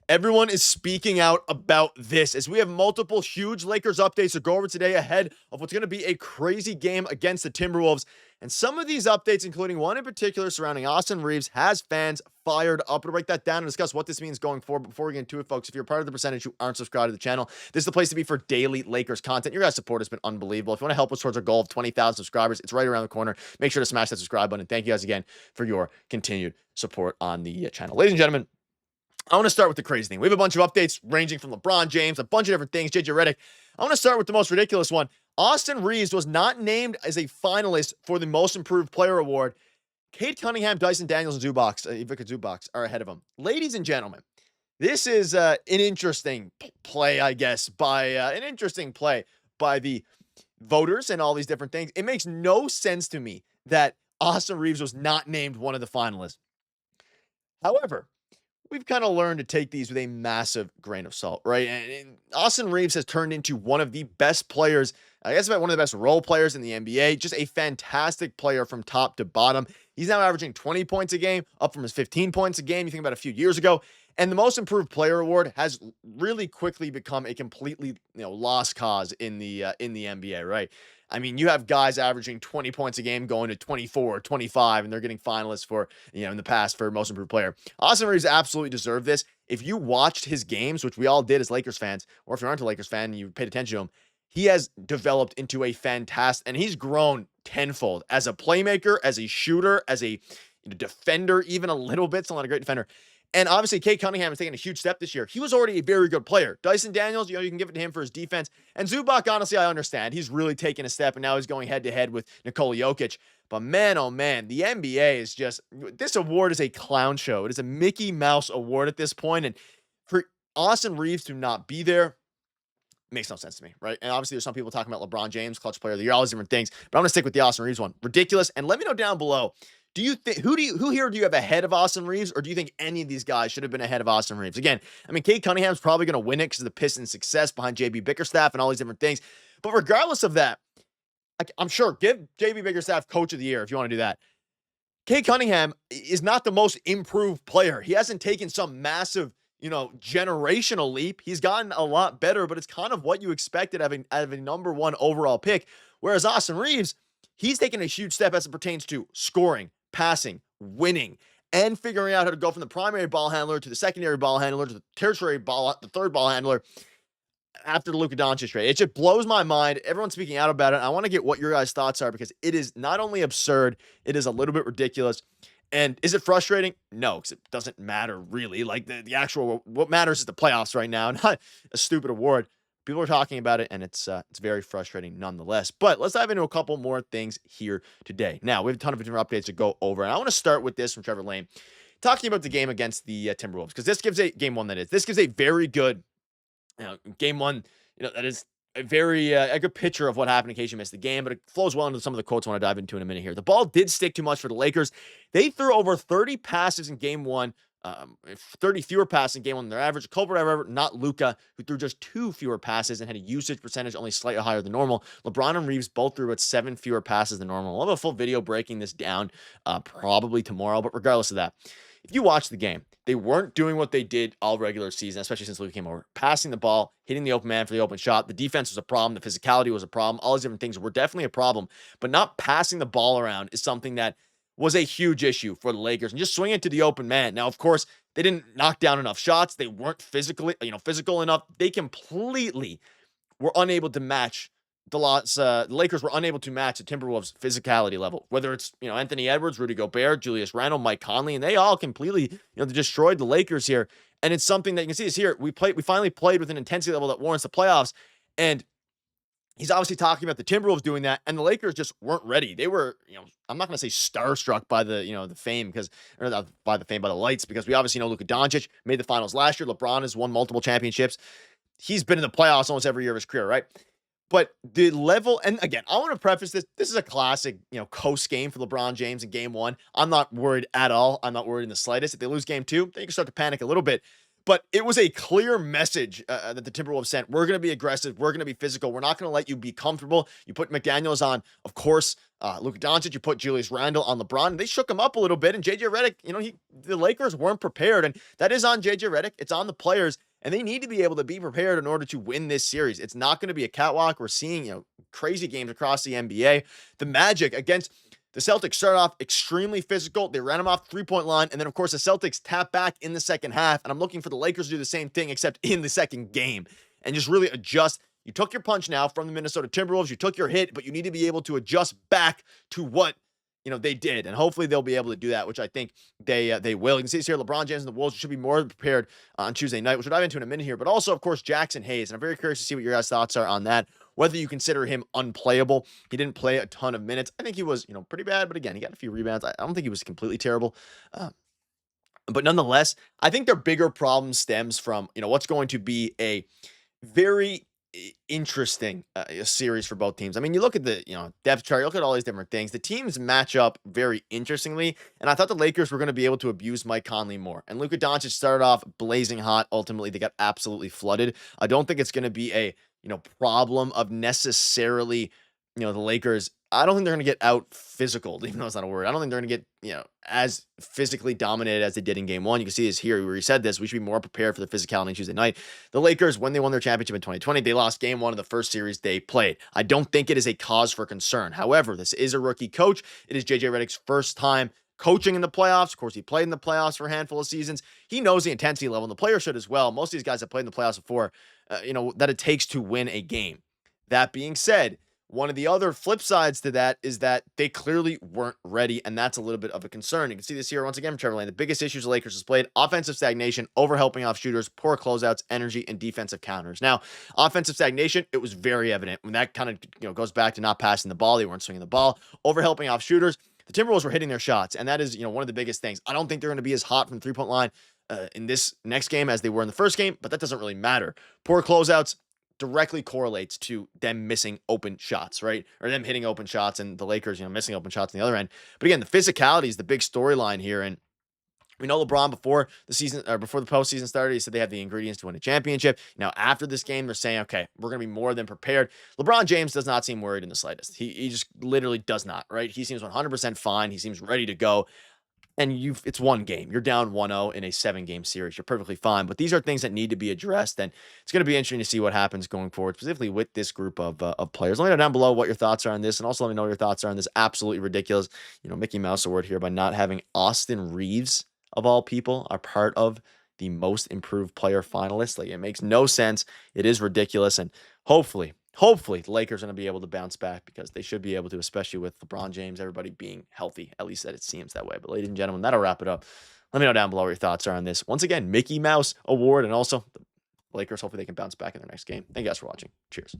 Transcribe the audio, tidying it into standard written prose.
Everyone is speaking out about this as we have multiple huge Lakers updates to go over today ahead of what's going to be a crazy game against the Timberwolves. And some of these updates, including one in particular surrounding Austin Reaves, has fans fired up. We'll break that down and discuss what this means going forward. Before we get into it, folks, if you're part of the percentage who aren't subscribed to the channel, this is the place to be for daily Lakers content. Your guys' support has been unbelievable. If you want to help us towards our goal of 20,000 subscribers, it's right around the corner. Make sure to smash that subscribe button. Thank you guys again for your continued support on the channel. Ladies and gentlemen, I want to start with the crazy thing. We have a bunch of updates ranging from LeBron James, a bunch of different things, JJ Redick. I want to start with the most ridiculous one. Austin Reaves was not named as a finalist for the Most Improved Player Award. Cade Cunningham, Dyson Daniels, and Ivica Zubac are ahead of him. Ladies and gentlemen, this is an interesting play, I guess, by the voters and all these different things. It makes no sense to me that Austin Reaves was not named one of the finalists. However, we've kind of learned to take these with a massive grain of salt, right? And Austin Reaves has turned into one of the best players, I guess about one of the best role players in the NBA, just a fantastic player from top to bottom. He's now averaging 20 points a game, up from his 15 points a game. You think about a few years ago. And the Most Improved Player Award has really quickly become a completely, lost cause in the NBA, right? I mean, you have guys averaging 20 points a game going to 24, 25, and they're getting finalists for, in the past for Most Improved Player. Austin Reaves absolutely deserved this. If you watched his games, which we all did as Lakers fans, or if you aren't a Lakers fan and you paid attention to him, he has developed into a fantastic, and he's grown tenfold as a playmaker, as a shooter, as a defender, even a little bit. Still not a great defender. And obviously, Cade Cunningham has taken a huge step this year. He was already a very good player. Dyson Daniels, you can give it to him for his defense. And Zubac, honestly, I understand. He's really taken a step, and now he's going head-to-head with Nikola Jokic. But man, oh man, the NBA is just, this award is a clown show. It is a Mickey Mouse award at this point. And for Austin Reaves to not be there makes no sense to me, right? And obviously, there's some people talking about LeBron James, clutch player of the year, all these different things. But I'm going to stick with the Austin Reaves one. Ridiculous. And let me know down below, do you think who here do you have ahead of Austin Reaves, or do you think any of these guys should have been ahead of Austin Reaves? Again, I mean, Cade Cunningham's probably going to win it because of the Pistons' success behind JB Bickerstaff and all these different things. But regardless of that, I'm sure give JB Bickerstaff Coach of the Year if you want to do that. Cade Cunningham is not the most improved player. He hasn't taken some massive, generational leap. He's gotten a lot better, but it's kind of what you expected out of a number one overall pick. Whereas Austin Reaves, he's taken a huge step as it pertains to scoring, passing, winning, and figuring out how to go from the primary ball handler to the secondary ball handler to the the third ball handler after the Luka Doncic trade. It just blows my mind. Everyone's speaking out about it. I want to get what your guys' thoughts are because it is not only absurd, it is a little bit ridiculous. And is it frustrating? No, because it doesn't matter really. Like the actual, what matters is the playoffs right now, not a stupid award. People are talking about it, and it's very frustrating nonetheless. But let's dive into a couple more things here today. Now, we have a ton of different updates to go over, and I want to start with this from Trevor Lane, talking about the game against the Timberwolves, because this gives a game one this gives a very good game one. That is a very a good picture of what happened in case you missed the game, but it flows well into some of the quotes I want to dive into in a minute here. The ball did stick too much for the Lakers. They threw over 30 passes in game one. 30 fewer passes in game one than their average. Culprit, however, not Luka, who threw just 2 fewer passes and had a usage percentage only slightly higher than normal. LeBron and Reeves both threw about 7 fewer passes than normal. I'll have a full video breaking this down probably tomorrow, but regardless of that, if you watch the game, they weren't doing what they did all regular season, especially since Luka came over. Passing the ball, hitting the open man for the open shot. The defense was a problem. The physicality was a problem. All these different things were definitely a problem, but not passing the ball around is something that was a huge issue for the Lakers, and just swing it to the open man. Now, of course, they didn't knock down enough shots. They weren't physical enough. They completely were unable to match the Lakers were unable to match the Timberwolves' physicality level. Whether it's Anthony Edwards, Rudy Gobert, Julius Randle, Mike Conley, and they all completely destroyed the Lakers here. And it's something that you can see is here. We finally played with an intensity level that warrants the playoffs, and he's obviously talking about the Timberwolves doing that, and the Lakers just weren't ready. They were, I'm not going to say starstruck by the, the fame by the lights, because we obviously know Luka Doncic made the finals last year. LeBron has won multiple championships. He's been in the playoffs almost every year of his career, right? But the level, and again, I want to preface this. This is a classic, coast game for LeBron James in game one. I'm not worried at all. I'm not worried in the slightest. If they lose game two, then you can start to panic a little bit. But it was a clear message that the Timberwolves sent. We're going to be aggressive. We're going to be physical. We're not going to let you be comfortable. You put McDaniels on, of course, Luka Doncic. You put Julius Randle on LeBron. They shook him up a little bit. And JJ Redick, the Lakers weren't prepared. And that is on JJ Redick. It's on the players. And they need to be able to be prepared in order to win this series. It's not going to be a catwalk. We're seeing, crazy games across the NBA. The Magic against the Celtics started off extremely physical. They ran them off the three-point line. And then, of course, the Celtics tap back in the second half. And I'm looking for the Lakers to do the same thing, except in the second game, and just really adjust. You took your punch now from the Minnesota Timberwolves. You took your hit, but you need to be able to adjust back to what they did. And hopefully they'll be able to do that, which I think they will. You can see this here, LeBron James and the Wolves should be more prepared on Tuesday night, which we'll dive into in a minute here. But also, of course, Jackson Hayes. And I'm very curious to see what your guys' thoughts are on that. Whether you consider him unplayable. He didn't play a ton of minutes. I think he was, pretty bad. But again, he got a few rebounds. I don't think he was completely terrible. But nonetheless, I think their bigger problem stems from, what's going to be a very interesting series for both teams. I mean, you look at the depth chart, you look at all these different things. The teams match up very interestingly, and I thought the Lakers were going to be able to abuse Mike Conley more. And Luka Doncic started off blazing hot. Ultimately, they got absolutely flooded. I don't think it's going to be a problem of necessarily the Lakers. I don't think they're going to get out physical, even though it's not a word. I don't think they're going to get, as physically dominated as they did in game one. You can see this here where he said this. We should be more prepared for the physicality on Tuesday night. The Lakers, when they won their championship in 2020, they lost game one of the first series they played. I don't think it is a cause for concern. However, this is a rookie coach. It is JJ Redick's first time coaching in the playoffs. Of course, he played in the playoffs for a handful of seasons. He knows the intensity level, and the players should as well. Most of these guys have played in the playoffs before, that it takes to win a game. That being said, one of the other flip sides to that is that they clearly weren't ready, and that's a little bit of a concern. You can see this here once again from Trevor Lane. The biggest issues the Lakers displayed: offensive stagnation, overhelping off shooters, poor closeouts, energy, and defensive counters. Now, offensive stagnation, it was very evident when that kind of goes back to not passing the ball. They weren't swinging the ball. Overhelping off shooters, the Timberwolves were hitting their shots, and that is one of the biggest things. I don't think they're going to be as hot from the three-point line in this next game as they were in the first game, but that doesn't really matter. Poor closeouts directly correlates to them missing open shots, right? Or them hitting open shots and the Lakers, missing open shots on the other end. But again, the physicality is the big storyline here. And we know LeBron before the season or before the postseason started, he said they have the ingredients to win a championship. Now, after this game, they're saying, okay, we're going to be more than prepared. LeBron James does not seem worried in the slightest. He just literally does not, right? He seems 100% fine. He seems ready to go. And it's one game. You're down 1-0 in a 7-game series. You're perfectly fine. But these are things that need to be addressed. And it's going to be interesting to see what happens going forward, specifically with this group of players. Let me know down below what your thoughts are on this. And also let me know what your thoughts are on this absolutely ridiculous, Mickey Mouse award here by not having Austin Reeves, of all people, are part of the most improved player finalists. Like, it makes no sense. It is ridiculous. And hopefully the Lakers are going to be able to bounce back, because they should be able to, especially with LeBron James, everybody being healthy. At least that it seems that way. But ladies and gentlemen, that'll wrap it up. Let me know down below what your thoughts are on this. Once again, Mickey Mouse award, and also the Lakers, hopefully they can bounce back in their next game. Thank you guys for watching. Cheers.